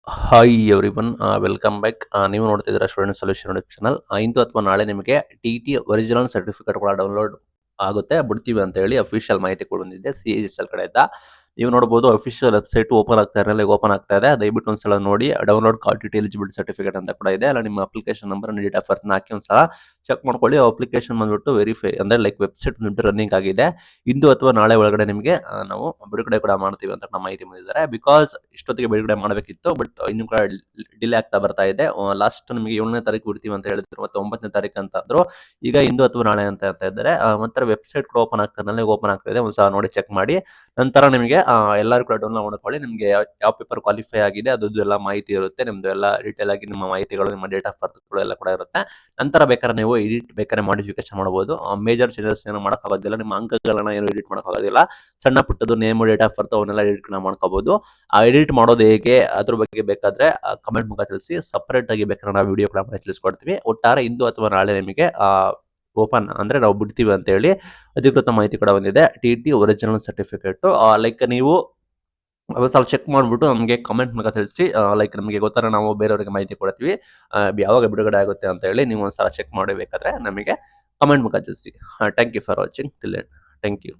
Hi everyone, welcome back. ನೀವು ನೋಡ್ತಿದ್ದೀರಾ student solution YouTube channel. ಇಂದು ಅಥವಾ ನಾಳೆ ನಿಮಗೆ ಟಿ ಒರಿಜಿನಲ್ ಸರ್ಟಿಫಿಕೇಟ್ ಕೂಡ ಡೌನ್ಲೋಡ್ ಆಗುತ್ತೆ, ಬಿಡ್ತೀವಿ ಅಂತ ಹೇಳಿ ಅಫಿಷಿಯಲ್ ಮಾಹಿತಿ ಕೂಡ ಬಂದಿದೆ CISL ಕಡೆಯಿಂದ. ನೀವು ನೋಡಬಹುದು ಅಫಿಷಿಯಲ್ ವೆಬ್ಸೈಟ್ ಓಪನ್ ಆಗ್ತಾ ಇರಲಿಲ್ಲ, ಈಗ ಓಪನ್ ಆಗ್ತಾ ಇದೆ. ದಯವಿಟ್ಟು ಒಂದ್ಸಲ ನೋಡಿ. ಡೌನ್ಲೋಡ್ ಟಿ ಎಲಿಜಿಬಿಲಿಟಿ ಸರ್ಟಿಫಿಕೇಟ್ ಅಂತ ಕೂಡ ಇದೆ. ಅಲ್ಲ ನಿಮ್ಮ application number, date of birth ಹಾಕಿ ಒಂದ್ಸಲ ಚೆಕ್ ಮಾಡ್ಕೊಳ್ಳಿ. ಅಪ್ಲಿಕೇಶನ್ ಬಂದ್ಬಿಟ್ಟು ವೆರಿಫೈ ಅಂದ್ರೆ ಲೈಕ್ ವೆಬ್ಸೈಟ್ ಬಂದ್ಬಿಟ್ಟು ರನ್ನಿಂಗ್ ಆಗಿದೆ. ಇಂದು ಅಥವಾ ನಾಳೆ ಒಳಗಡೆ ನಿಮಗೆ ನಾವು ಬಿಡುಗಡೆ ಕೂಡ ಮಾಡ್ತೀವಿ ಅಂತ ನಮ್ಮ ಮಾಹಿತಿ ಬಂದಿದ್ದಾರೆ. ಬಿಕಾಸ್ ಇಷ್ಟೊತ್ತಿಗೆ ಬಿಡುಗಡೆ ಮಾಡಬೇಕಿತ್ತು, ಬಟ್ ಇನ್ನು ಕೂಡ ಡಿಲೇ ಆಗ್ತಾ ಬರ್ತಾ ಇದೆ. ಲಾಸ್ಟ್ ನಿಮಗೆ 7ನೇ ತಾರೀಕು ಬಿಡ್ತೀವಿ ಅಂತ ಹೇಳಿದ್ರು, ಮತ್ತೆ 9ನೇ ತಾರೀಕು ಅಂತ ಅಂದ್ರು. ಈಗ ಇಂದು ಅಥವಾ ನಾಳೆ ಅಂತ ಹೇಳ್ತಾ ಇದ್ದಾರೆ. ಮತ್ತೆ ವೆಬ್ಸೈಟ್ ಕೂಡ ಓಪನ್ ಆಗ್ತಾ ಇದೆ, ಓಪನ್ ಆಗ್ತಾ ಇದೆ. ಒಂದ್ಸಲ ನೋಡಿ ಚೆಕ್ ಮಾಡಿ. ನಂತರ ನಿಮಗೆ ಎಲ್ಲರೂ ಕೂಡ ಡೌನ್ಲೋಡ್ ಮಾಡ್ಕೊಳ್ಳಿ. ನಿಮಗೆ ಯಾವ ಪೇಪರ್ ಕ್ವಾಲಿಫೈ ಆಗಿದೆ ಅದು ಎಲ್ಲ ಮಾಹಿತಿ ಇರುತ್ತೆ. ನಿಮ್ದು ಎಲ್ಲ ಡೀಟೇಲ್ ಆಗಿ ನಿಮ್ಮ ಮಾಹಿತಿಗಳು, ನಿಮ್ಮ ಡೇಟ್ ಆಫ್ ಬರ್ತ್ ಎಲ್ಲ ಕೂಡ ಇರುತ್ತೆ. ನಂತರ ಬೇಕಾದ್ರೆ ನೀವು ಎಡಿಟ್ ಬೇಕಾದ್ರೆ ಮಾಡಿಫಿಕೇಶನ್ ಮಾಡಬಹುದು. ಮೇಜರ್ ಚೇಂಜಸ್ ಏನು ಮಾಡೋಕ್ಕಾಗೋದಿಲ್ಲ. ನಿಮ್ಮ ಅಂಕಗಳನ್ನ ಏನು ಎಡಿಟ್ ಮಾಡೋಕ್ಕಾಗೋದಿಲ್ಲ. ಸಣ್ಣ ಪುಟ್ಟದು ನೇಮ್, ಡೇಟ್ ಆಫ್ ಬರ್ತ್ ಅವನ್ನೆಲ್ಲ ಎಡಿಟ್ ಮಾಡ್ಕೋಬಹುದು. ಆ ಎಡಿಟ್ ಮಾಡೋದು ಹೇಗೆ ಅದ್ರ ಬಗ್ಗೆ ಬೇಕಾದ್ರೆ ಕಮೆಂಟ್ ಮುಖ ತಿಳಿಸಿ. ಸಪರೇಟ್ ಆಗಿ ಬೇಕಾದ್ರೆ ನಾವು ವಿಡಿಯೋ ಕೂಡ ಮಾಡಿ ತಿಳಿಸ್ಕೊಡ್ತೀವಿ. ಒಟ್ಟಾರೆ ಇಂದು ಅಥವಾ ನಾಳೆ ನಿಮಗೆ ಓಪನ್ ಅಂದ್ರೆ ನಾವು ಬಿಡ್ತೀವಿ ಅಂತ ಹೇಳಿ ಅಧಿಕೃತ ಮಾಹಿತಿ ಕೂಡ ಬಂದಿದೆ. ಟಿ ಒರಿಜಿನಲ್ ಸರ್ಟಿಫಿಕೇಟ್ ಲೈಕ್ ನೀವು ಸ್ವಲ್ಪ ಚೆಕ್ ಮಾಡ್ಬಿಟ್ಟು ನಮಗೆ ಕಮೆಂಟ್ ಮೂಲಕ ತಿಳಿಸಿ. ಲೈಕ್ ನಮಗೆ ಗೊತ್ತರ ನಾವು ಬೇರೆಯವರಿಗೆ ಮಾಹಿತಿ ಕೊಡ್ತೀವಿ ಯಾವಾಗ ಬಿಡುಗಡೆ ಆಗುತ್ತೆ ಅಂತ ಹೇಳಿ. ನೀವು ಒಂದ್ಸಲ ಚೆಕ್ ಮಾಡಬೇಕಾದ್ರೆ ನಮಗೆ ಕಮೆಂಟ್ ಮೂಲಕ ತಿಳಿಸಿ. Thank you for watching till end. Thank you.